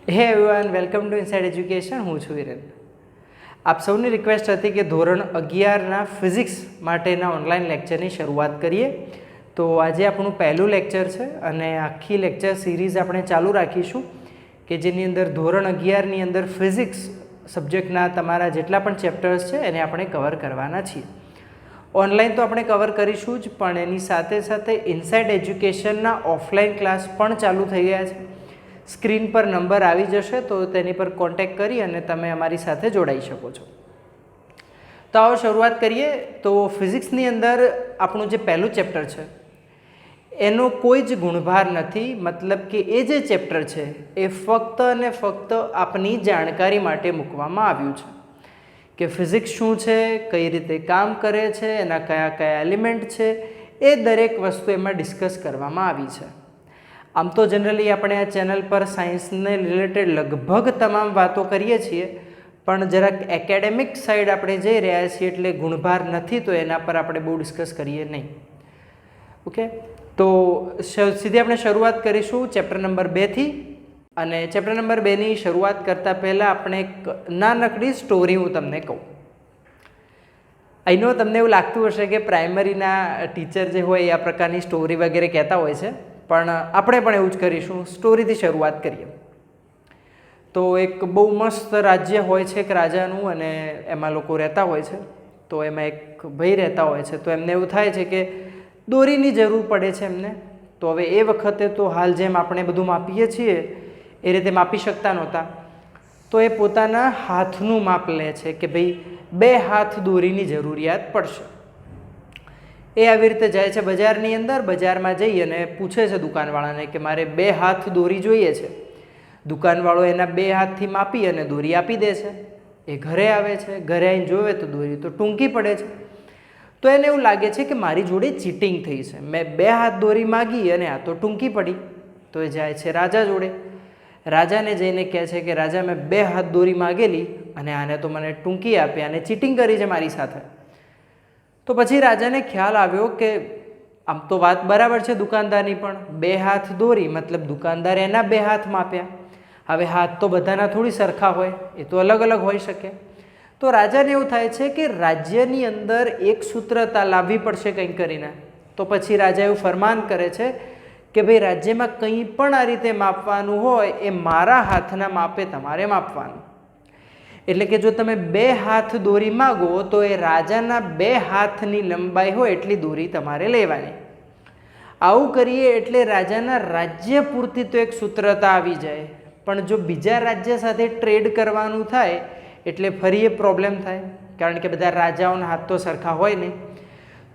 હે everyone, welcome to inside education. હું છું વિરેન. આપ સૌની રિક્વેસ્ટ હતી કે ધોરણ 11ના ફિઝિક્સ માટેના ઓનલાઈન લેક્ચરની શરૂઆત કરીએ. તો આજે આપણું પહેલું લેક્ચર છે અને આખી લેક્ચર સિરીઝ આપણે ચાલુ રાખીશું કે જેની અંદર ધોરણ 11ની અંદર ફિઝિક્સ સબ્જેક્ટના તમારા જેટલા પણ ચેપ્ટર્સ છે એને આપણે કવર કરવાના છીએ. ઓનલાઈન તો આપણે કવર કરીશું જ, પણ એની સાથે સાથે ઇનસાઇડ એજ્યુકેશનના ઓફલાઈન ક્લાસ પણ ચાલુ થઈ ગયા છે. સ્ક્રીન પર નંબર આવી જશે તો તેની પર કોન્ટેક્ટ કરી અને તમે અમારી સાથે જોડાઈ શકો છો. તો આવો શરૂઆત કરીએ. તો ફિઝિક્સની અંદર આપણું જે પહેલું ચેપ્ટર છે એનો કોઈ જ ગુણભાર નથી, મતલબ કે એ જે ચેપ્ટર છે એ ફક્ત અને ફક્ત આપની જાણકારી માટે મૂકવામાં આવ્યું છે કે ફિઝિક્સ શું છે, કઈ રીતે કામ કરે છે, એના કયા કયા એલિમેન્ટ છે, એ દરેક વસ્તુ એમાં ડિસ્કસ કરવામાં આવી છે. આમ તો જનરલી આપણે આ ચેનલ પર સાયન્સને રિલેટેડ લગભગ તમામ વાતો કરીએ છીએ, પણ જરાક એકેડેમિક સાઈડ આપણે જઈ રહ્યા છીએ એટલે ગુણભાર નથી તો એના પર આપણે બહુ ડિસ્કસ કરીએ નહીં. ઓકે, તો સીધી આપણે શરૂઆત કરીશું ચેપ્ટર નંબર 2થી. અને ચેપ્ટર નંબર 2ની શરૂઆત કરતાં પહેલાં આપણે એક નાનકડી સ્ટોરી હું તમને કહું. અહીંનો તમને એવું લાગતું હશે કે પ્રાઇમરીના ટીચર જે હોય એ આ પ્રકારની સ્ટોરી વગેરે કહેતા હોય છે, પણ આપણે પણ એવું જ કરીશું. સ્ટોરીથી શરૂઆત કરીએ. તો એક બહુ મસ્ત રાજ્ય હોય છે એક રાજાનું, અને એમાં લોકો રહેતા હોય છે. તો એમાં એક ભાઈ રહેતા હોય છે. તો એમને એવું થાય છે કે દોરીની જરૂર પડે છે એમને. તો હવે એ વખતે તો હાલ જેમ આપણે બધું માપીએ છીએ એ રીતે માપી શકતા નહોતા. તો એ પોતાના હાથનું માપ લે છે કે ભાઈ 2 હાથ દોરીની જરૂરિયાત પડશે. એ આવી રીતે જાય છે બજારની અંદર. બજારમાં જઈ અને પૂછે છે દુકાનવાળાને કે મારે 2 હાથ દોરી જોઈએ છે. દુકાનવાળો એના 2 હાથથી માપી અને દોરી આપી દે છે. એ ઘરે આવે છે. ઘરે આવીને જોવે તો દોરી તો ટૂંકી પડે છે. તો એને એવું લાગે છે કે મારી જોડે ચીટિંગ થઈ છે. મેં 2 હાથ દોરી માગી અને આ તો ટૂંકી પડી. તો એ જાય છે રાજા જોડે. રાજાને જઈને કહે છે કે રાજા, મેં 2 હાથ દોરી માગેલી અને આને તો મને ટૂંકી આપી, આને ચીટિંગ કરી છે મારી સાથે. તો પછી રાજાને ખ્યાલ આવ્યો કે આમ તો વાત બરાબર છે દુકાનદારની, પણ 2 હાથ દોરી મતલબ દુકાનદારે એના 2 હાથ માપ્યા. હવે હાથ તો બધાના થોડી સરખા હોય, એ તો અલગ અલગ હોઈ શકે. તો રાજાને એવું થાય છે કે રાજ્યની અંદર એક સૂત્રતા લાવવી પડશે કંઈક કરીને. તો પછી રાજા એવું ફરમાન કરે છે કે ભાઈ રાજ્યમાં કંઈ પણ આ રીતે માપવાનું હોય એ મારા હાથના માપે તમારે માપવાનું. એટલે કે જો તમે 2 હાથ દોરી માગો તો એ રાજાના 2 હાથની લંબાઈ હોય એટલી દોરી તમારે લેવાની. આવું કરીએ એટલે રાજાના રાજ્ય પૂરતી તો એક સૂત્રતા આવી જાય, પણ જો બીજા રાજ્ય સાથે ટ્રેડ કરવાનું થાય એટલે ફરી એ પ્રોબ્લેમ થાય, કારણ કે બધા રાજાઓના હાથ તો સરખા હોય નહીં.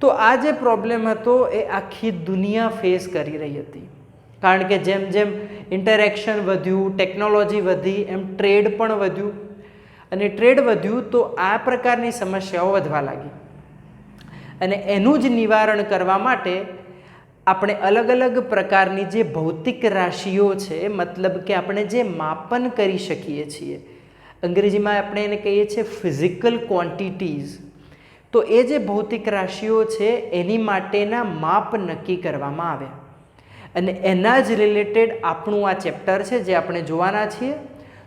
તો આ જે પ્રોબ્લેમ હતો એ આખી દુનિયા ફેસ કરી રહી હતી, કારણ કે જેમ જેમ ઇન્ટરેક્શન વધ્યું, ટેકનોલોજી વધી, એમ ટ્રેડ પણ વધ્યું. અને ટ્રેડ વધ્યું તો આ પ્રકારની સમસ્યાઓ વધવા લાગી. અને એનું જ નિવારણ કરવા માટે આપણે અલગ અલગ પ્રકારની જે ભૌતિક રાશિઓ છે, મતલબ કે આપણે જે માપન કરી શકીએ છીએ, અંગ્રેજીમાં આપણે એને કહીએ છીએ ફિઝિકલ ક્વોન્ટિટીઝ. તો એ જે ભૌતિક રાશિઓ છે એની માટેના માપ નક્કી કરવામાં આવ્યા. અને એના જ રિલેટેડ આપણું આ ચેપ્ટર છે જે આપણે જોવાના છીએ.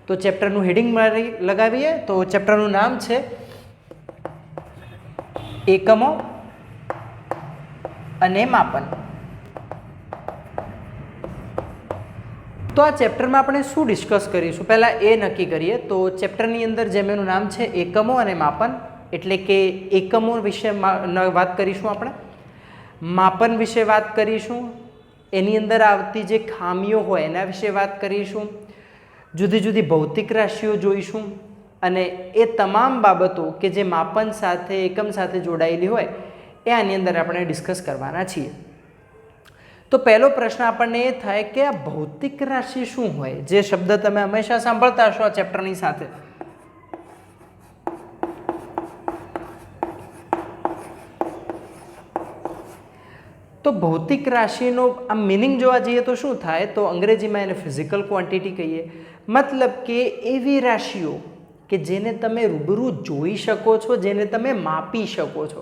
તો ચેપ્ટરનું હેડિંગ લગાવીએ તો ચેપ્ટરનું નામ છે એકમો અને માપન. તો આ ચેપ્ટરમાં આપણે શું ડિસ્કસ કરીશું પહેલાં એ નક્કી કરીએ. તો ચેપ્ટરની અંદર જેમ એનું નામ છે એકમો અને માપન, એટલે કે એકમો વિશે વાત કરીશું, આપણે માપન વિશે વાત કરીશું, એની અંદર આવતી જે ખામીઓ હોય એના વિશે વાત કરીશું, જુદી જુદી ભૌતિક રાશિઓ જોઈશું, અને એ તમામ બાબતો કે જે માપન સાથે એકમ સાથે જોડાયેલી હોય એ આની અંદર આપણે ડિસ્કસ કરવાના છીએ. તો પહેલો પ્રશ્ન આપણને એ થાય કે આ ભૌતિક રાશિ શું હોય, જે શબ્દ તમે હંમેશા સાંભળતા હશો આ ચેપ્ટરની સાથે. તો ભૌતિક રાશિનો આ મિનિંગ જોવા જઈએ તો શું થાય, તો અંગ્રેજીમાં એને ફિઝિકલ ક્વોન્ટિટી કહીએ. મતલબ કે એવી રાશિઓ કે જેને તમે રૂબરૂ જોઈ શકો છો, જેને તમે માપી શકો છો,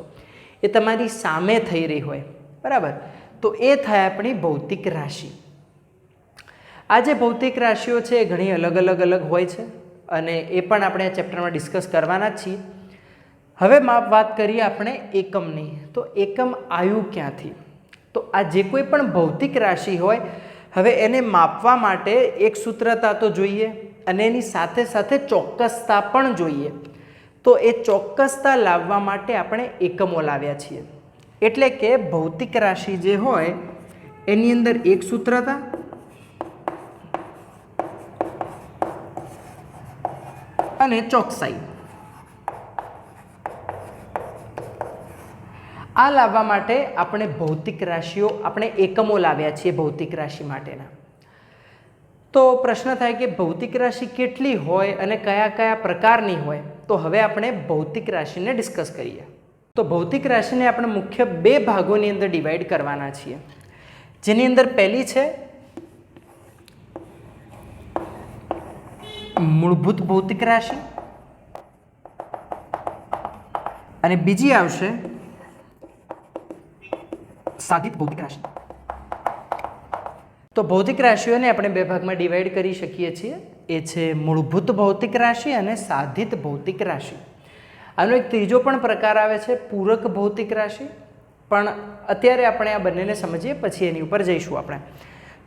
એ તમારી સામે થઈ રહી હોય, બરાબર. તો એ થાય આપણી ભૌતિક રાશિ. આ જે ભૌતિક રાશિઓ છે એ ઘણી અલગ હોય છે અને એ પણ આપણે આ ચેપ્ટરમાં ડિસ્કસ કરવાના જ છીએ. હવે વાત કરીએ આપણે એકમની. તો એકમ આયુ ક્યાંથી? તો આ જે કોઈ પણ ભૌતિક રાશિ હોય, હવે એને માપવા માટે એક સૂત્રતા તો જોઈએ અને એની સાથે સાથે ચોક્કસતા પણ જોઈએ. તો એ ચોક્કસતા લાવવા માટે આપણે એકમો લાવ્યા છીએ. એટલે કે ભૌતિક રાશિ જે હોય એની અંદર એક સૂત્રતા અને ચોકસાઈ, આ લાવવા માટે આપણે ભૌતિક રાશિઓ, આપણે એકમો લાવ્યા છીએ ભૌતિક રાશિ માટેના. તો પ્રશ્ન થાય કે ભૌતિક રાશિ કેટલી હોય અને કયા કયા પ્રકારની હોય? તો હવે આપણે ભૌતિક રાશિને ડિસ્કસ કરીએ. તો ભૌતિક રાશિને આપણે મુખ્ય બે ભાગોની અંદર ડિવાઈડ કરવાના છીએ, જેની અંદર પહેલી છે મૂળભૂત ભૌતિક રાશિ અને બીજી આવશે સાધિત ભૌતિક રાશિ. તો ભૌતિક રાશિઓને આપણે બે ભાગમાં ડિવાઈડ કરી શકીએ છીએ. એ છે મૂળભૂત ભૌતિક રાશિ અને સાધિત ભૌતિક રાશિ. આનો એક ત્રીજો પણ પ્રકાર આવે છે પૂરક ભૌતિક રાશિ, પણ અત્યારે આપણે આ બંનેને સમજીએ, પછી એની ઉપર જઈશું આપણે.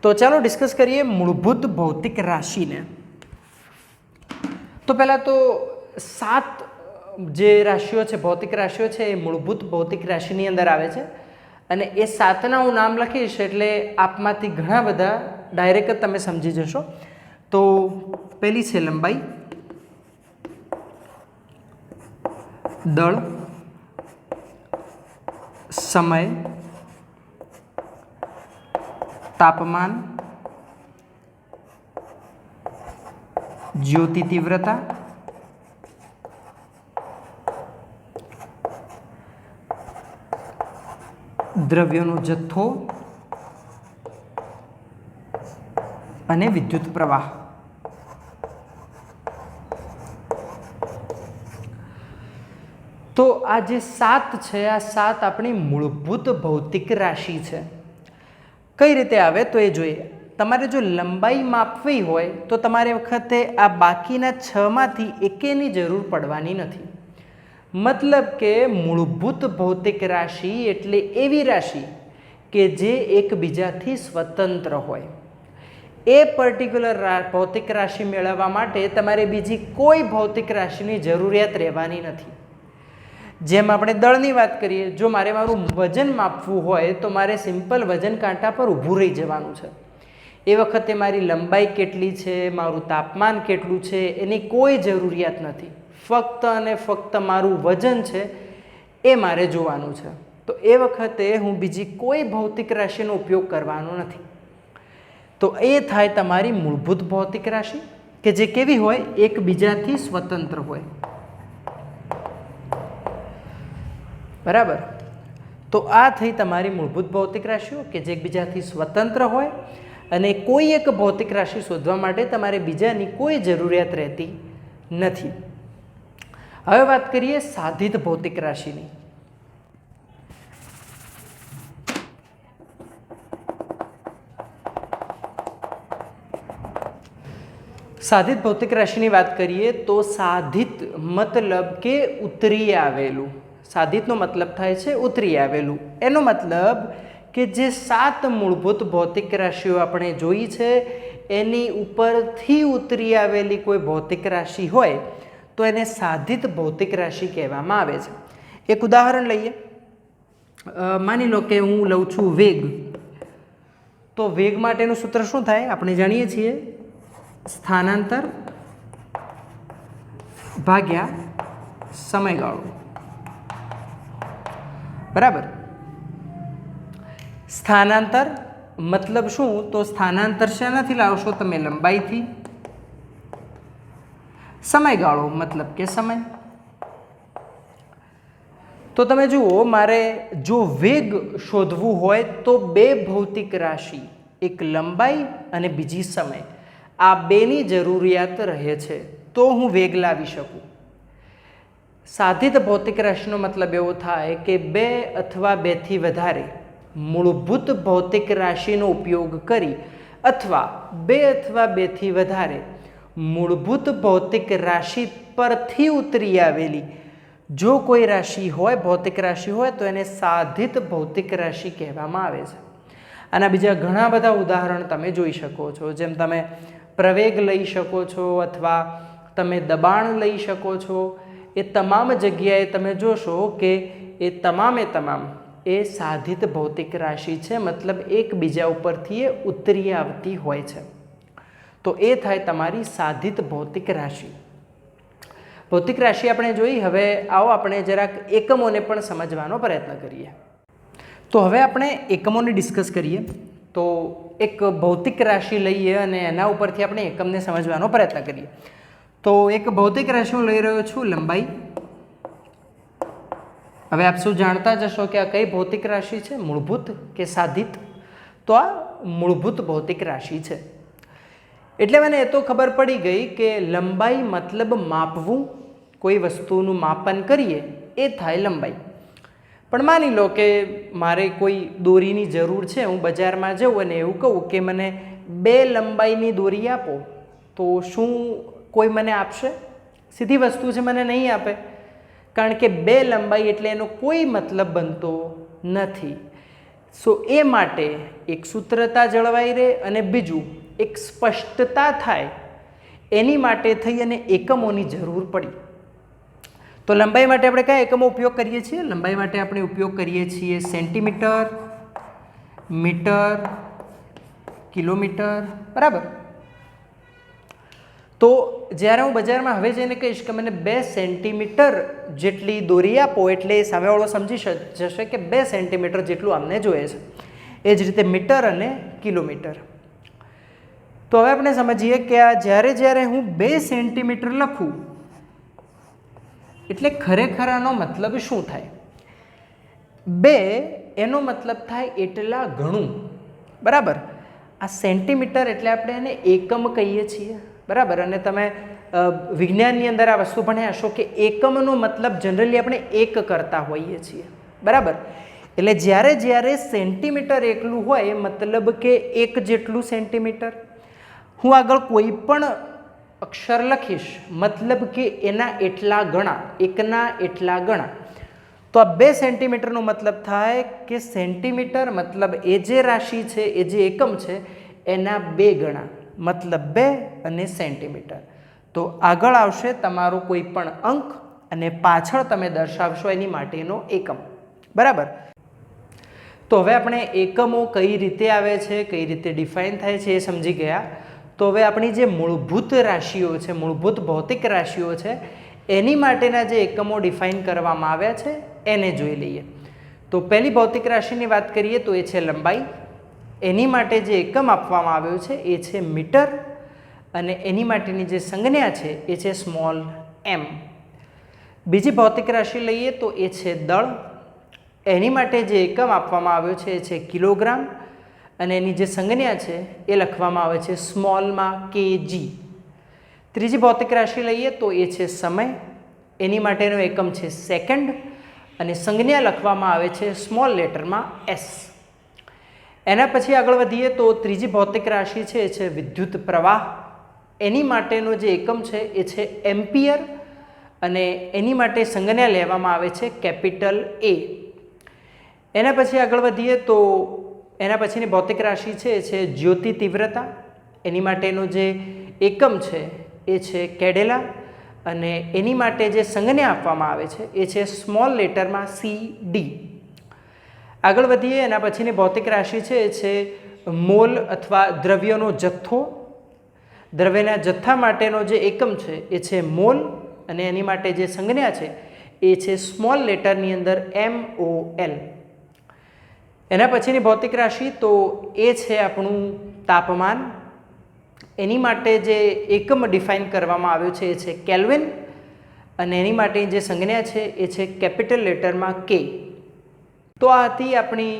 તો ચાલો ડિસ્કસ કરીએ મૂળભૂત ભૌતિક રાશિને. તો પહેલાં તો 7 જે રાશિઓ છે, ભૌતિક રાશિઓ છે, એ મૂળભૂત ભૌતિક રાશિની અંદર આવે છે અને એ 7ના હું નામ લખીશ એટલે આપમાંથી ઘણા બધા ડાયરેક્ટ જ તમે સમજી જશો. તો પહેલી છે લંબાઈ, દળ, સમય, તાપમાન, જ્યોતિ તીવ્રતા, દ્રવ્યનો જથ્થો અને વિદ્યુત પ્રવાહ. તો આ જે 7 છે, આ 7 આપણી મૂળભૂત ભૌતિક રાશિ છે. કઈ રીતે આવે તો એ જોઈએ. તમારે જો લંબાઈ માપવી હોય તો તમારે વખતે આ બાકીના 6માંથી એકેની જરૂર પડવાની નથી. મતલબ કે મૂળભૂત ભૌતિક રાશિ એટલે એવી રાશિ કે જે એકબીજાથી સ્વતંત્ર હોય. એ પર્ટિક્યુલર ભૌતિક રાશિ મેળવવા માટે તમારે બીજી કોઈ ભૌતિક રાશિની જરૂરિયાત રહેવાની નથી. જેમ આપણે દળની વાત કરીએ, જો મારું વજન માપવું હોય તો મારે સિમ્પલ વજન કાંટા પર ઊભું રહી જવાનું છે. એ વખતે મારી લંબાઈ કેટલી છે, મારું તાપમાન કેટલું છે, એની કોઈ જરૂરિયાત નથી. ફક્ત અને ફક્ત મારું વજન છે એ મારે જોવાનું છે. તો એ વખતે હું બીજી કોઈ ભૌતિક રાશિનો ઉપયોગ કરવાનો નથી. તો એ થાય તમારી મૂળભૂત ભૌતિક રાશિ કે જે કેવી હોય, એકબીજાથી સ્વતંત્ર હોય. બરાબર. તો આ થઈ તમારી મૂળભૂત ભૌતિક રાશિઓ કે જે એકબીજાથી સ્વતંત્ર હોય અને કોઈ એક ભૌતિક રાશિ શોધવા માટે તમારે બીજાની કોઈ જરૂરિયાત રહેતી નથી. હવે વાત કરીએ સાધિત ભૌતિક રાશિની. સાધિત ભૌતિક રાશિની વાત કરીએ તો સાધિત મતલબ કે ઉતરી આવેલું. સાધિતનો મતલબ થાય છે ઉતરી આવેલું. એનો મતલબ કે જે 7 મૂળભૂત ભૌતિક રાશિઓ આપણે જોઈ છે એની ઉપરથી ઉતરી આવેલી કોઈ ભૌતિક રાશિ હોય તો એને સાધિત ભૌતિક રાશિ કહેવામાં આવે છે. એક ઉદાહરણ લઈએ. માની લો કે હું લઉં છું વેગ. તો વેગ માટેનું સૂત્ર શું થાય? આપણે જાણીએ છીએ સ્થાનાંતર ભાગ્યા સમયગાળો. બરાબર. સ્થાનાંતર મતલબ શું? તો સ્થાનાંતર શેનાથી લાવશો તમે? લંબાઈથી. સમયગાળો મતલબ કે સમય. તો તમે જુઓ, મારે જો વેગ શોધવું હોય તો બે ભૌતિક રાશિ, એક લંબાઈ અને બીજી સમય, આ બેની જરૂરિયાત રહે છે તો હું વેગ લાવી શકું. સાધિત ભૌતિક રાશિનો મતલબ એવો થાય કે 2 અથવા 2થી વધારે મૂળભૂત ભૌતિક રાશિનો ઉપયોગ કરી અથવા બે અથવા બેથી વધારે મૂળભૂત ભૌતિક રાશિ પરથી ઉતરી આવેલી જો કોઈ રાશિ હોય, ભૌતિક રાશિ હોય, તો એને સાધિત ભૌતિક રાશિ કહેવામાં આવે છે. આના બીજા ઘણા બધા ઉદાહરણ તમે જોઈ શકો છો, જેમ તમે પ્રવેગ લઈ શકો છો અથવા તમે દબાણ લઈ શકો છો. એ તમામ જગ્યાએ તમે જોશો કે એ તમામે તમામ એ સાધિત ભૌતિક રાશિ છે, મતલબ એકબીજા ઉપરથી એ ઉતરી આવતી હોય છે. તો એ થાય તમારી સાધિત ભૌતિક રાશિ. ભૌતિક રાશિ આપણે જોઈ. હવે આવો આપણે જરાક એકમોને પણ સમજવાનો પ્રયત્ન કરીએ. તો હવે આપણે એકમોને ડિસ્કસ કરીએ. તો એક ભૌતિક રાશિ લઈએ અને એના ઉપરથી આપણે એકમને સમજવાનો પ્રયત્ન કરીએ. તો એક ભૌતિક રાશિ હું લઈ રહ્યો છું, લંબાઈ. હવે આપ શું જાણતા જશો કે આ કઈ ભૌતિક રાશિ છે, મૂળભૂત કે સાધિત? તો આ મૂળભૂત ભૌતિક રાશિ છે. એટલે મને એ તો ખબર પડી ગઈ કે લંબાઈ મતલબ માપવું, કોઈ વસ્તુનું માપન કરીએ એ થાય લંબાઈ. પણ માની લો કે મારે કોઈ દોરીની જરૂર છે, હું બજારમાં જાઉં અને એવું કહું કે મને 2 લંબાઈની દોરી આપો, તો શું કોઈ મને આપશે? સીધી વસ્તુ છે, મને નહીં આપે, કારણ કે 2 લંબાઈ એટલે એનો કોઈ મતલબ બનતો નથી. સો એ માટે એક સૂત્રતા જળવાઈ રહે અને બીજું એક સ્પષ્ટતા થાય, એની માટે થઈ અને એકમોની જરૂર પડી. તો લંબાઈ માટે આપણે કયા એકમો ઉપયોગ કરીએ છીએ? લંબાઈ માટે આપણે ઉપયોગ કરીએ છીએ સેન્ટીમીટર, મીટર, કિલોમીટર, બરાબર. તો જ્યારે હું બજારમાં હવે જઈને કહીશ કે મને 2 સેન્ટીમીટર જેટલી દોરી આપો, એટલે સામેવાળો સમજી જશે કે 2 સેન્ટીમીટર જેટલું અમને જોઈએ છે. એ જ રીતે મીટર અને કિલોમીટર. તો હવે આપણે સમજીએ કે આ જ્યારે હું 2 સેન્ટીમીટર લખું એટલે ખરેખર આનો મતલબ શું થાય? 2 એનો મતલબ થાય એટલા ઘણું, બરાબર. આ સેન્ટીમીટર એટલે આપણે એને એકમ કહીએ છીએ, બરાબર. અને તમે વિજ્ઞાનની અંદર આ વસ્તુ ભણ્યા હશો કે એકમનો મતલબ જનરલી આપણે એક કરતા હોઈએ છીએ, બરાબર. એટલે જ્યારે સેન્ટીમીટર એકલું હોય એ મતલબ કે 1 જેટલું સેન્ટીમીટર. હું આગળ કોઈ પણ અક્ષર લખીશ મતલબ કે એના એટલા ગણા, 1ના એટલા ગણા. તો આ 2 સેન્ટીમીટરનો મતલબ થાય કે સેન્ટીમીટર મતલબ એ જે રાશિ છે, એ જે એકમ છે, એના 2 ગણા, મતલબ 2 અને સેન્ટીમીટર. તો આગળ આવશે તમારો કોઈ પણ અંક અને પાછળ તમે દર્શાવશો એની માટેનો એકમ, બરાબર. તો હવે આપણે એકમો કઈ રીતે આવે છે, કઈ રીતે ડિફાઇન થાય છે એ સમજી ગયા. તો હવે આપણી જે મૂળભૂત રાશિઓ છે, મૂળભૂત ભૌતિક રાશિઓ છે, એની માટેના જે એકમો ડિફાઇન કરવામાં આવ્યા છે એને જોઈ લઈએ. તો પહેલી ભૌતિક રાશિની વાત કરીએ તો એ છે લંબાઈ. એની માટે જે એકમ આપવામાં આવ્યો છે એ છે મીટર અને એની માટેની જે સંજ્ઞા છે એ છે સ્મોલ m. બીજી ભૌતિક રાશિ લઈએ તો એ છે દળ. એની માટે જે એકમ આપવામાં આવ્યો છે એ છે કિલોગ્રામ અને એની જે સંજ્ઞા છે એ લખવામાં આવે છે સ્મોલમાં kg. ત્રીજી ભૌતિક રાશિ લઈએ તો એ છે સમય. એની માટેનો એકમ છે સેકન્ડ અને સંજ્ઞા લખવામાં આવે છે સ્મોલ લેટરમાં s. એના પછી આગળ વધીએ તો ત્રીજી ભૌતિક રાશિ છે એ છે વિદ્યુત પ્રવાહ. એની માટેનો જે એકમ છે એ છે એમ્પિયર અને એની માટે સંજ્ઞા લેવામાં આવે છે કેપિટલ A. એના પછી આગળ વધીએ તો એના પછીની ભૌતિક રાશિ છે એ છે જ્યોતિ તીવ્રતા. એની માટેનો જે એકમ છે એ છે કેડેલા અને એની માટે જે સંજ્ઞા આપવામાં આવે છે એ છે સ્મોલ લેટરમાં CD. આગળ વધીએ એના પછીની ભૌતિક રાશિ છે એ છે મોલ અથવા દ્રવ્યનો જથ્થો. દ્રવ્યના જથ્થા માટેનો જે એકમ છે એ છે મોલ અને એની માટે જે સંજ્ઞા છે એ છે સ્મોલ લેટરની અંદર MOL. એના પછીની ભૌતિક રાશિ તો એ છે આપણું તાપમાન. એની માટે જે એકમ ડિફાઇન કરવામાં આવ્યો છે એ છે કેલ્વિન અને એની માટે જે સંજ્ઞા છે એ છે કેપિટલ લેટરમાં K. તો આ હતી આપણી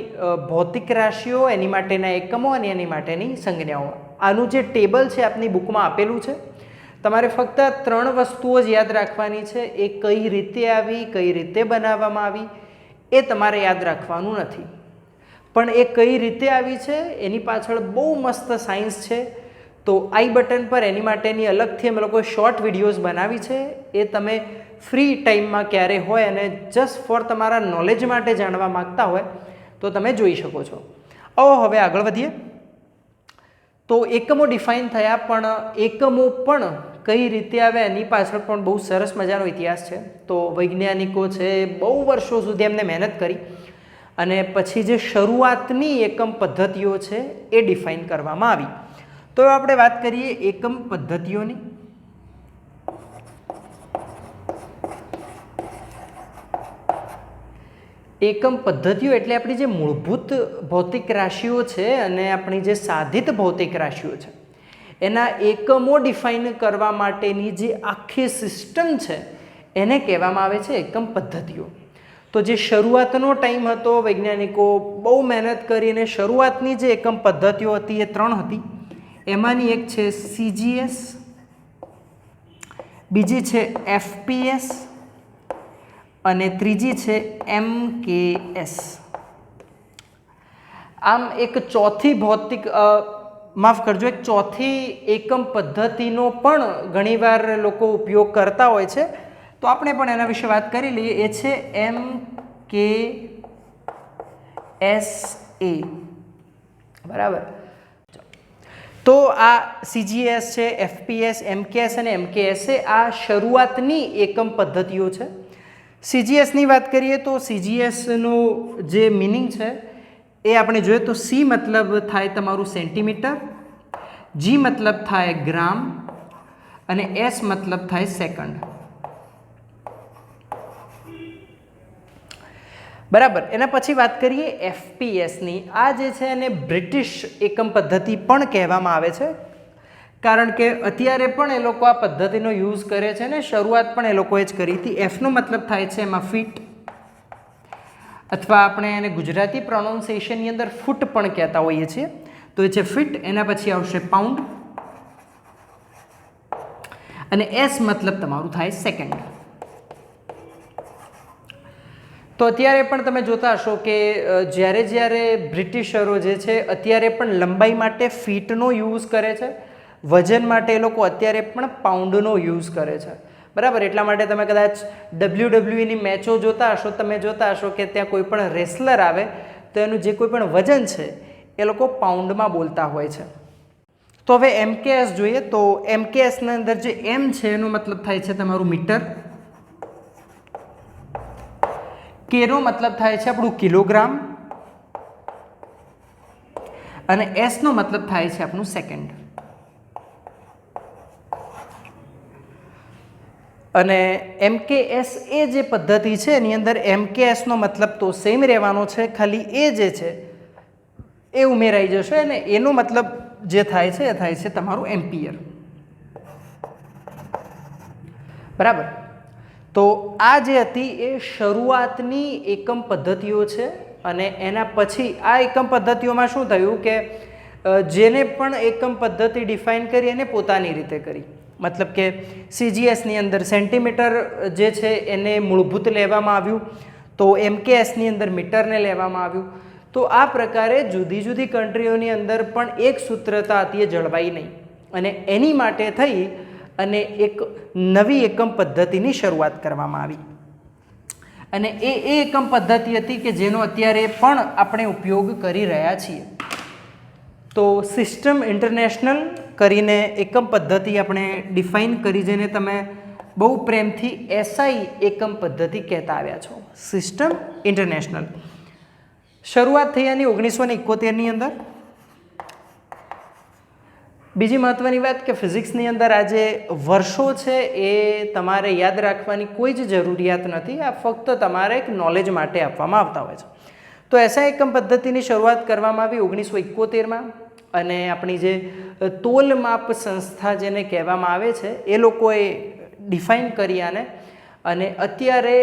ભૌતિક રાશિઓ, એની માટેના એકમો અને એની માટેની સંજ્ઞાઓ. આનું જે ટેબલ છે આપની બુકમાં આપેલું છે. તમારે ફક્ત 3 વસ્તુઓ જ યાદ રાખવાની છે. એ કઈ રીતે આવી, કઈ રીતે બનાવવામાં આવી એ તમારે યાદ રાખવાનું નથી. પણ એ કઈ રીતે આવી છે એની પાછળ બહુ મસ્ત સાયન્સ છે. તો આઈ બટન પર એની માટેની અલગથી અમે લોકો શોર્ટ વિડીયોઝ બનાવી છે. એ તમે ફ્રી ટાઈમમાં ક્યારે હોય અને જસ્ટ ફોર તમારા નોલેજ માટે જાણવા માગતા હોય તો તમે જોઈ શકો છો. હવે આગળ વધીએ. તો એકમો ડિફાઇન થયા, પણ એકમો પણ કઈ રીતે આવે એની પાછળ પણ બહુ સરસ મજાનો ઇતિહાસ છે. તો વૈજ્ઞાનિકો છે બહુ વર્ષો સુધી એમને મહેનત કરી અને પછી જે શરૂઆતની એકમ પદ્ધતિઓ છે એ ડિફાઇન કરવામાં આવી. તો આપણે વાત કરીએ એકમ પદ્ધતિઓની. એકમ પદ્ધતિઓ એટલે આપણી જે મૂળભૂત ભૌતિક રાશિઓ છે અને આપણી જે સાધિત ભૌતિક રાશિઓ છે એના એકમો ડિફાઇન કરવા માટેની જે આખી સિસ્ટમ છે એને કહેવામાં આવે છે એકમ પદ્ધતિઓ. તો જે શરૂઆતનો ટાઈમ હતો, વૈજ્ઞાનિકો બહુ મહેનત કરીને શરૂઆતની જે એકમ પદ્ધતિઓ હતી એ 3 હતી. એમાંની એક છે CGS, બીજી છે FPS અને ત્રીજી છે MKS. આમ એક ચોથી ચોથી એકમ પદ્ધતિનો પણ ઘણીવાર લોકો ઉપયોગ કરતા હોય છે. તો આપણે પણ એના વિશે વાત કરી લઈએ. એ છે MKSA. બરાબર. તો આ CGS છે, FPS, MKS અને MKSA આ શરૂઆતની એકમ પદ્ધતિઓ છે. CGSની વાત કરીએ તો CGSનો જે મિનિંગ છે એ આપણે જોઈએ તો C મતલબ થાય તમારું સેન્ટીમીટર, G મતલબ થાય ગ્રામ અને S મતલબ થાય સેકન્ડ. બરાબર. એના પછી વાત કરીએ FPSની. આ જે છે એને બ્રિટિશ એકમ પદ્ધતિ પણ કહેવામાં આવે છે, કારણ કે અત્યારે પણ એ લોકો આ પદ્ધતિનો યુઝ કરે છે ને શરૂઆત પણ એ લોકોએ જ કરી હતી. Fનો મતલબ થાય છે એમાં ફીટ, અથવા આપણે એને ગુજરાતી પ્રોનાઉન્સિએશનની અંદર ફૂટ પણ કહેતા હોઈએ છીએ. તો એ છે ફીટ. એના પછી આવશે પાઉન્ડ અને S મતલબ તમારું થાય સેકન્ડ. તો અત્યારે પણ તમે જોતા હશો કે જ્યારે બ્રિટિશરો જે છે અત્યારે પણ લંબાઈ માટે ફીટનો યુઝ કરે છે, વજન માટે એ લોકો અત્યારે પણ પાઉન્ડનો યુઝ કરે છે. બરાબર. એટલા માટે તમે કદાચ WWEની મેચો જોતા હશો, તમે જોતા હશો કે ત્યાં કોઈ પણ રેસલર આવે તો એનું જે કોઈ પણ વજન છે એ લોકો પાઉન્ડમાં બોલતા હોય છે. તો હવે MKS જોઈએ. તો MKSના અંદર જે M છે એનો મતલબ થાય છે તમારું મીટર, Kનો મતલબ થાય છે આપણું કિલોગ્રામ અને Sનો મતલબ થાય છે આપણું સેકન્ડ. અને MKSA જે પદ્ધતિ છે એની અંદર MKSનો મતલબ તો સેમ રહેવાનો છે, ખાલી એ જે છે એ ઉમેરાઈ જશે અને એનો મતલબ જે થાય છે એ થાય છે તમારું એમ્પિયર. બરાબર. તો આ જે હતી એ શરૂઆતની એકમ પદ્ધતિઓ છે. અને એના પછી આ એકમ પદ્ધતિઓમાં શું થયું કે જેને પણ એકમ પદ્ધતિ ડિફાઇન કરી એને પોતાની રીતે કરી. મતલબ કે CGSની અંદર સેન્ટીમીટર જે છે એને મૂળભૂત લેવામાં આવ્યું, તો MKSની અંદર મીટરને લેવામાં આવ્યું. તો આ પ્રકારે જુદી જુદી કન્ટ્રીઓની અંદર પણ એક સૂત્રતા હતી એ જળવાઈ નહીં, અને એની માટે થઈ અને એક નવી એકમ પદ્ધતિની શરૂઆત કરવામાં આવી. અને એ એકમ પદ્ધતિ હતી કે જેનો અત્યારે પણ આપણે ઉપયોગ કરી રહ્યા છીએ. તો સિસ્ટમ ઇન્ટરનેશનલ કરીને એકમ પદ્ધતિ આપણે ડિફાઇન કરી, જેને તમે બહુ પ્રેમથી SI એકમ પદ્ધતિ કહેતા આવ્યા છો, સિસ્ટમ ઇન્ટરનેશનલ. શરૂઆત થઈ એની 1971ની અંદર. બીજી મહત્ત્વની વાત કે ફિઝિક્સની અંદર આ જે વર્ષો છે એ તમારે યાદ રાખવાની કોઈ જ જરૂરિયાત નથી. આ ફક્ત તમારે એક નોલેજ માટે આપવામાં આવતા હોય છે. તો SI એકમ પદ્ધતિની શરૂઆત કરવામાં આવી 1971માં. અને આપણી જે તોલમાપ સંસ્થા જેને કહેવામાં આવે છે એ લોકોએ ડિફાઇન કરી આને. અને અત્યારે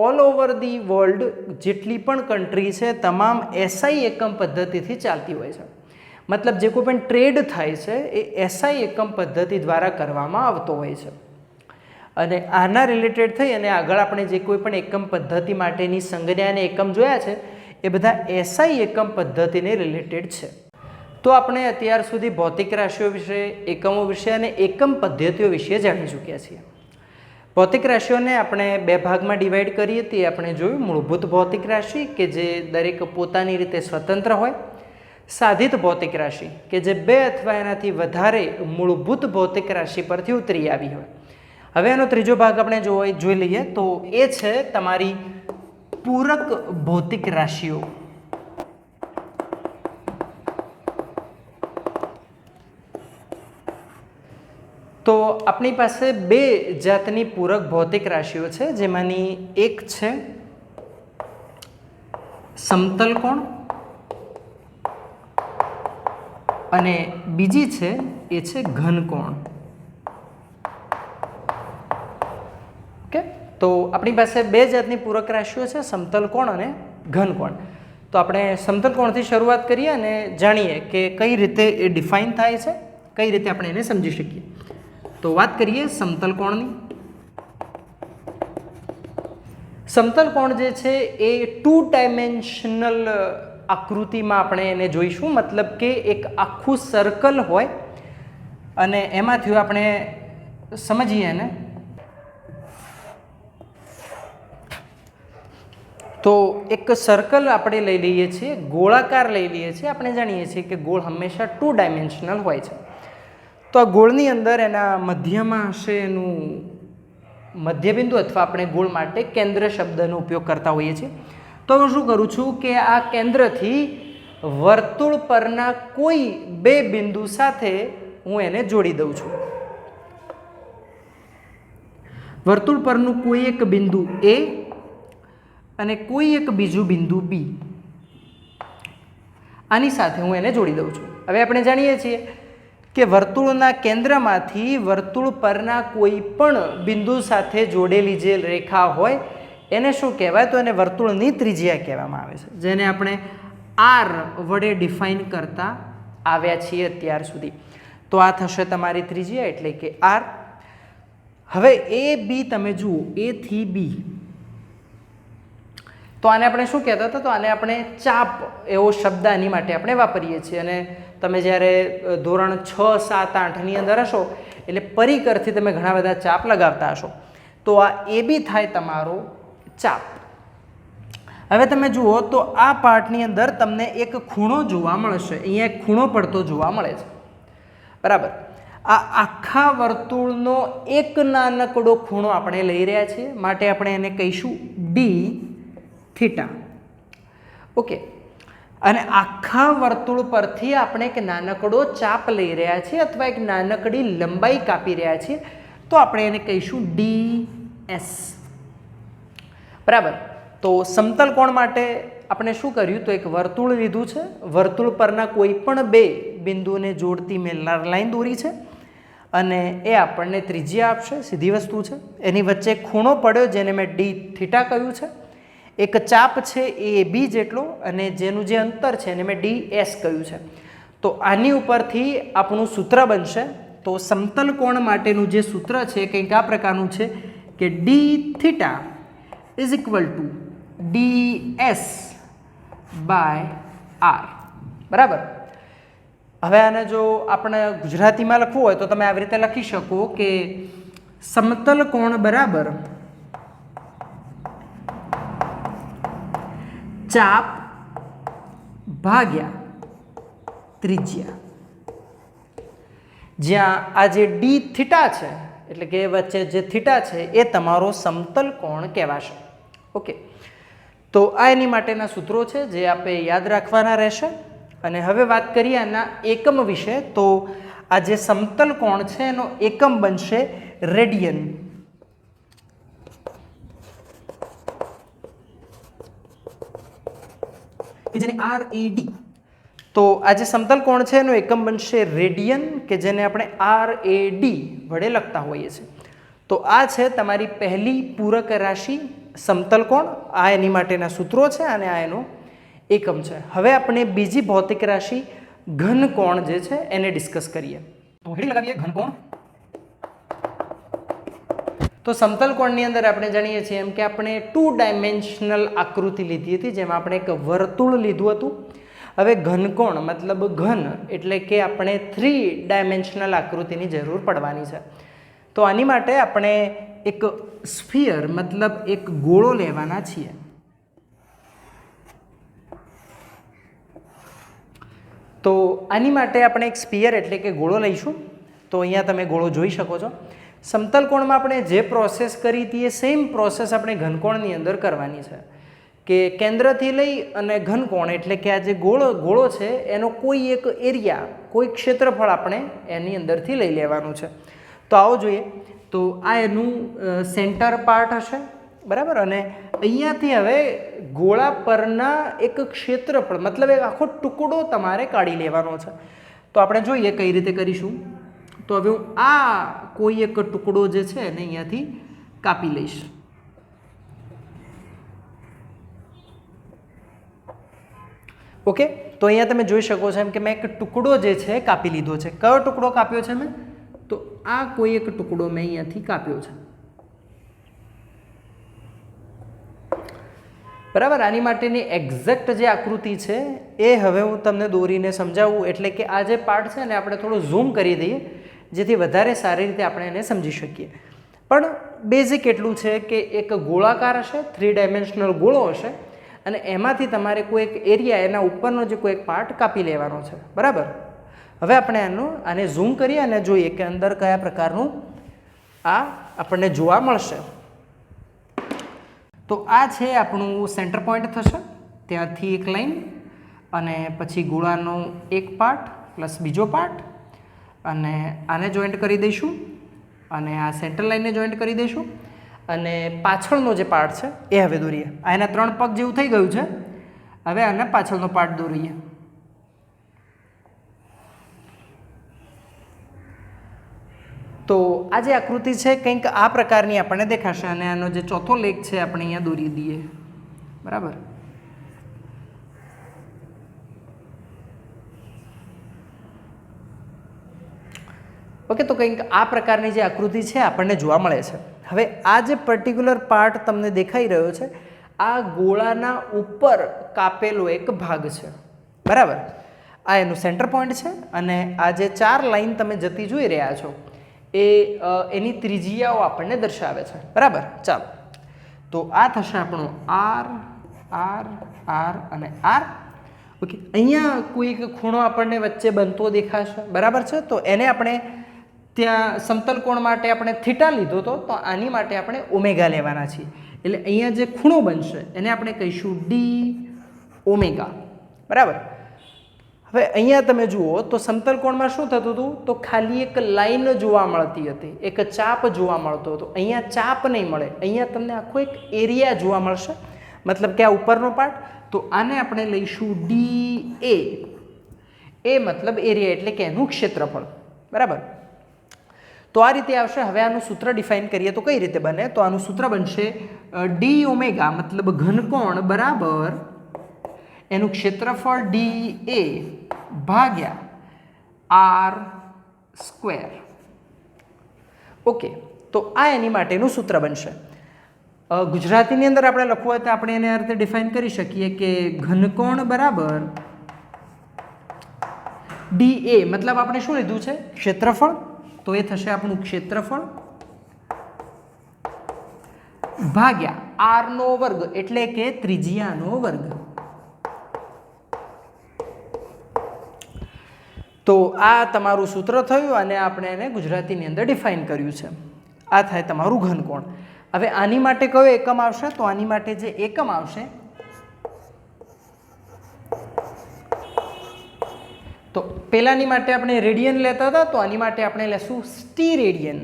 ઓલ ઓવર ધી વર્લ્ડ જેટલી પણ કન્ટ્રી છે તમામ SI એકમ પદ્ધતિથી ચાલતી હોય છે. મતલબ જે કોઈ પણ ટ્રેડ થાય છે એ SI એકમ પદ્ધતિ દ્વારા કરવામાં આવતો હોય છે. અને આના રિલેટેડ થઈ અને આગળ આપણે જે કોઈ પણ એકમ પદ્ધતિ માટેની સંજ્ઞા અને એકમ જોયા છે એ બધા SI એકમ પદ્ધતિને રિલેટેડ છે. તો આપણે અત્યાર સુધી ભૌતિક રાશિઓ વિશે, એકમો વિશે અને એકમ પદ્ધતિઓ વિશે જાણી ચૂક્યા છીએ. ભૌતિક રાશિઓને આપણે બે ભાગમાં ડિવાઈડ કરીએ તે આપણે જોયું. મૂળભૂત ભૌતિક રાશિ કે જે દરેક પોતાની રીતે સ્વતંત્ર હોય, સાધિત ભૌતિક રાશિ કે જે બે અથવા એનાથી વધારે મૂળભૂત ભૌતિક રાશિ પરથી ઉતરી આવી હોય. હવે એનો ત્રીજો ભાગ આપણે જોઈ લઈએ તો એ છે તમારી પૂરક ભૌતિક રાશિઓ. તો આપણી પાસે બે જાતની પૂરક ભૌતિક રાશિઓ છે, જેમાંની એક છે સમતલ કોણ અને બીજી છે એ છે ઘન કોણ. ઓકે, તો આપણી પાસે બે જાતની પૂરક રાશિઓ છે, સમતલ કોણ અને ઘન કોણ. તો આપણે સમતલ કોણથી શરૂઆત કરીએ અને જાણીએ કે કઈ રીતે એ ડિફાઇન થાય છે, કઈ રીતે આપણે એને સમજી શકીએ. તો વાત કરીએ સમતલ કોણની. સમતલ કોણ જે છે એ 2 ડાયમેન્શનલ આકૃતિમાં આપણે એને જોઈશું. મતલબ કે એક આખું સર્કલ હોય અને એમાંથી આપણે સમજીએ ને તો એક સર્કલ આપણે લઈ લઈએ છીએ, ગોળાકાર લઈ લઈએ છીએ. આપણે જાણીએ છીએ કે ગોળ હંમેશા 2 ડાયમેન્શનલ હોય છે. તો આ ગોળની અંદર એના મધ્યમાં હશે એનું મધ્યબિંદુ, અથવા આપણે ગોળ માટે કેન્દ્ર શબ્દનો ઉપયોગ કરતા હોઈએ છીએ. તો હું શું કરું છું કે આ કેન્દ્રથી વર્તુળ પરના કોઈ બે બિંદુ સાથે હું એને જોડી દઉં છું. વર્તુળ પરનું કોઈ એક બિંદુ A અને કોઈ એક બીજું બિંદુ B, આની સાથે હું એને જોડી દઉં છું. હવે આપણે જાણીએ છીએ કે વર્તુળના કેન્દ્રમાંથી વર્તુળ પરના કોઈ પણ બિંદુ સાથે જોડેલી જે રેખા હોય એને શું કહેવાય? તો એને વર્તુળની ત્રિજ્યા કહેવામાં આવે છે, જેને આપણે R વડે ડિફાઇન કરતા આવ્યા છીએ અત્યાર સુધી. તો આ થશે તમારી ત્રિજ્યા, એટલે કે R. હવે AB તમે જુઓ, A થી B, તો આને આપણે શું કહેતા હતા? તો આને આપણે ચાપ એવો શબ્દ આની માટે આપણે વાપરીએ છીએ. અને તમે જ્યારે ધોરણ 6, 7, 8ની અંદર હશો એટલે પરિકરથી તમે ઘણા બધા ચાપ લગાવતા હશો. તો આ AB થાય તમારો ચાપ. હવે તમે જુઓ તો આ પાર્ટની અંદર તમને એક ખૂણો જોવા મળશે. અહીંયા એક ખૂણો પડતો જોવા મળે છે, બરાબર. આ આખા વર્તુળનો એક નાનકડો ખૂણો આપણે લઈ રહ્યા છીએ, માટે આપણે એને કહીશું D થીટા. ઓકે, અને આખા વર્તુળ પરથી આપણે એક નાનકડો ચાપ લઈ રહ્યા છીએ અથવા એક નાનકડી લંબાઈ કાપી રહ્યા છીએ, તો આપણે એને કહીશું DS, બરાબર. તો સમતલ કોણ માટે આપણે શું કર્યું? તો એક વર્તુળ લીધું છે, વર્તુળ પરના કોઈ પણ બે બિંદુને જોડતી મેં લાઈન દોરી છે અને એ આપણને ત્રિજ્યા આપશે. સીધી વસ્તુ છે. એની વચ્ચે ખૂણો પડ્યો જેને મેં D થીટા કહ્યું છે. એક ચાપ છે AB જેટલો અને જેનું જે અંતર છે એને મેં DS કહ્યું છે. તો આની ઉપરથી આપણું સૂત્ર બનશે. તો સમતલ કોણ માટેનું જે સૂત્ર છે કંઈક આ પ્રકારનું છે કે D theta is equal to DS by R, બરાબર. હવે આને જો આપણે ગુજરાતીમાં લખવું હોય તો તમે આવી રીતે લખી શકો કે સમતલ કોણ બરાબર ચાપ ભાગ્યા ત્રિજ્યા. જ્યાં આ જે D થીટા છે એટલે કે વચ્ચે જે થીટા છે એ તમારો સમતલ કોણ કહેવાશે. ઓકે, તો આ એની માટેના સૂત્રો છે જે આપણે યાદ રાખવાના રહેશે. અને હવે વાત કરીએ આના એકમ વિશે. તો આ જે સમતલ કોણ છે એનો એકમ બનશે રેડિયન. કે જેને RAD, તો આ જે સમતલ કોણ છે એનો એકમ બનશે રેડિયન, કે જેને આપણે RAD વડે લખતા હોઈએ છીએ. તો આ છે તમારી પહેલી પૂરક રાશિ સમતલ કોણ. આ એની માટેના સૂત્રો છે અને આ એનો એકમ છે. હવે આપણે બીજી ભૌતિક રાશિ ઘન કોણ જે છે એને ડિસ્કસ કરીએ. તો હેડિંગ લગાવીએ ઘન કોણ. તો સમતલ કોણની અંદર આપણે જાણીએ છીએ એમ કે આપણે 2 ડાયમેન્શનલ આકૃતિ લીધી હતી, જેમાં આપણે એક વર્તુળ લીધું હતું. હવે ઘનકોણ મતલબ ઘન એટલે કે આપણે 3 ડાયમેન્શનલ આકૃતિની જરૂર પડવાની છે. તો આની માટે આપણે એક સ્ફિયર મતલબ એક ગોળો લેવાના છીએ. તો આની માટે આપણે એક સ્ફિયર એટલે કે ગોળો લઈશું. તો અહીંયા તમે ગોળો જોઈ શકો છો. સમતલ કોણમાં આપણે જે પ્રોસેસ કરી હતી એ સેમ પ્રોસેસ આપણે ઘનકોણની અંદર કરવાની છે કે કેન્દ્રથી લઈ અને ઘનકોણ એટલે કે આ જે ગોળો છે એનો કોઈ એક એરિયા, કોઈ ક્ષેત્રફળ આપણે એની અંદરથી લઈ લેવાનું છે. તો આવો જોઈએ. તો આ એનું સેન્ટર પાર્ટ હશે, બરાબર. અને અહીંયાથી હવે ગોળા પરના એક ક્ષેત્રફળ મતલબ એક આખો ટુકડો તમારે કાઢી લેવાનો છે. તો આપણે જોઈએ કઈ રીતે કરીશું. તો હવે હું આ કોઈ એક ટુકડો જે છે એને અહીંયાથી કાપી લઈશ. ઓકે, તો અહીંયા તમે જોઈ શકો છો એમ કે મેં એક ટુકડો જે છે કાપી લીધો છે. કયો ટુકડો કાપ્યો છે મેં? તો આ કોઈ એક ટુકડો મેં અહીંયાથી કાપ્યો છે, બરાબર. આની માટેની એક્ઝેક્ટ જે આકૃતિ છે એ હવે હું તમને દોરીને સમજાવું. એટલે કે આ જે પાર્ટ છે ને આપણે થોડું ઝૂમ કરી દઈએ જેથી વધારે સારી રીતે આપણે એને સમજી શકીએ. પણ બેઝિક એટલું છે કે એક ગોળાકાર હશે, 3 ડાયમેન્શનલ ગોળો હશે અને એમાંથી તમારે કોઈ એક એરિયા એના ઉપરનો જે કોઈ એક પાર્ટ કાપી લેવાનો છે, બરાબર. હવે આપણે આને ઝૂમ કરીએ અને જોઈએ કે અંદર કયા પ્રકારનું આ આપણને જોવા મળશે. તો આ છે આપણું સેન્ટર પોઈન્ટ થશે. ત્યાંથી એક લાઈન અને પછી ગોળાનો એક પાર્ટ પ્લસ બીજો પાર્ટ અને આને જોઈન્ટ કરી દઈશું અને આ સેન્ટર લાઈનને જોઈન્ટ કરી દઈશું અને પાછળનો જે પાર્ટ છે એ હવે દોરીએ. આ એના 3 પગ જેવું થઈ ગયું છે. હવે આના પાછળનો પાર્ટ દોરીએ. તો આ જે આકૃતિ છે કંઈક આ પ્રકારની આપણને દેખાશે અને આનો જે ચોથો લેગ છે આપણે અહીંયા દોરી દઈએ, બરાબર. ઓકે, તો કંઈક આ પ્રકારની જે આકૃતિ છે આપણને જોવા મળે છે. હવે આ જે પર્ટિક્યુલર પાર્ટ તમને દેખાઈ રહ્યો છે આ ગોળાના ઉપર કાપેલો એક ભાગ છે, બરાબર. આ એનું સેન્ટર પોઈન્ટ છે અને આ જે 4 લાઈન તમે જતી જોઈ રહ્યા છો એ એની ત્રિજ્યાઓ આપણને દર્શાવે છે, બરાબર. ચાલો, તો આ થશે આપણો આર આર આર અને આર. ઓકે, અહીંયા કોઈ એક ખૂણો આપણને વચ્ચે બનતો દેખાશે, બરાબર છે. તો એને આપણે ત્યાં સમતલ કોણ માટે આપણે થીટા લીધો હતો, તો આની માટે આપણે ઓમેગા લેવાના છીએ. એટલે અહીંયા જે ખૂણો બનશે એને આપણે કહીશું ડી ઓમેગા, બરાબર. હવે અહીંયા તમે જુઓ તો સમતલ કોણમાં શું થતું હતું, તો ખાલી એક લાઈન જોવા મળતી હતી, એક ચાપ જોવા મળતો હતો. અહીંયા ચાપ નહીં મળે, અહીંયા તમને આખો એક એરિયા જોવા મળશે, મતલબ કે આ ઉપરનો પાર્ટ. તો આને આપણે લઈશું ડી એ મતલબ એરિયા એટલે કે એનું ક્ષેત્રફળ, બરાબર. તો આ રીતે આવશે. હવે આનું સૂત્ર ડિફાઇન કરીએ તો કઈ રીતે બને, તો આનું સૂત્ર બનશે ડી ઓમેગા મતલબ ઘનકોણ બરાબર એનું ક્ષેત્રફળ ડી એ ભાગ્યા આર સ્ક્વેર. ઓકે, તો આ એની માટેનું સૂત્ર બનશે. ગુજરાતીની અંદર આપણે લખવું હોય તો આપણે એને આ રીતે ડિફાઇન કરી શકીએ કે ઘનકોણ બરાબર ડી એ મતલબ આપણે શું લીધું છે, ક્ષેત્રફળ. તો એ થશે આપણું ક્ષેત્રફળ ભાગ્યા આરનો વર્ગ એટલે કે ત્રિજ્યાનો વર્ગ. તો આ તમારું સૂત્ર થયું અને આપણે એને ગુજરાતીની અંદર ડિફાઇન કર્યું છે. આ થાય તમારું ઘનકોણ. હવે આની માટે કયો એકમ આવશે, તો આની માટે જે એકમ આવશે તો પહેલાની માટે આપણે રેડિયન લેતા હતા, તો આની માટે આપણે લેશું સ્ટી રેડિયન.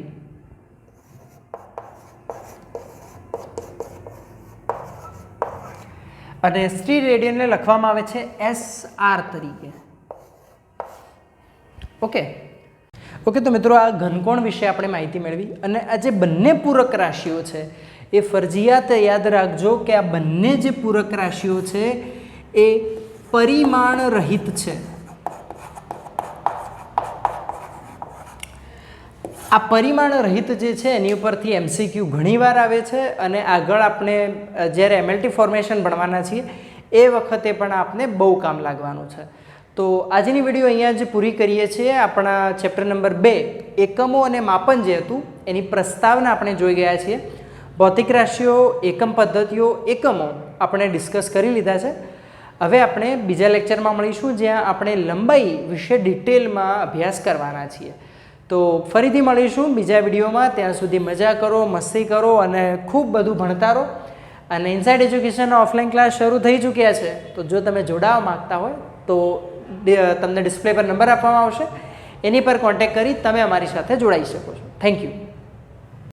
અને સ્ટી રેડિયનને લખવામાં આવે છે SR તરીકે. ઓકે, તો મિત્રો આ ઘનકોણ વિશે આપણે માહિતી મેળવી. અને આ જે બંને પૂરક રાશિઓ છે એ ફરજિયાત યાદ રાખજો કે આ બંને જે પૂરક રાશિઓ છે એ પરિમાણ રહિત છે. આ પરિમાણ રહિત જે છે એની ઉપરથી MCQ ઘણીવાર આવે છે અને આગળ આપણે જ્યારે MLT ફોર્મેશન ભણવાના છીએ એ વખતે પણ આપને બહુ કામ લાગવાનું છે. તો આજની વિડીયો અહીંયા જ પૂરી કરીએ છીએ. આપણા ચેપ્ટર નંબર 2 એકમો અને માપન જે હતું એની પ્રસ્તાવના આપણે જોઈ ગયા છીએ. ભૌતિક રાશિઓ, એકમ પદ્ધતિઓ, એકમો આપણે ડિસ્કસ કરી લીધા છે. હવે આપણે બીજા લેક્ચરમાં મળીશું જ્યાં આપણે લંબાઈ વિશે ડિટેલમાં અભ્યાસ કરવાના છીએ. તો ફરીથી મળીશું બીજા વિડીયોમાં. ત્યાં સુધી મજા કરો, મસ્તી કરો અને ખૂબ બધું ભણતા રહો. અને ઇનસાઇડ એજ્યુકેશનના ઓફલાઈન ક્લાસ શરૂ થઈ ચૂક્યા છે. તો જો તમે જોડાવા માગતા હોય તો તમને ડિસ્પ્લે પર નંબર આપવામાં આવશે, એની પર કોન્ટેક્ટ કરી તમે અમારી સાથે જોડાઈ શકો છો. Thank you.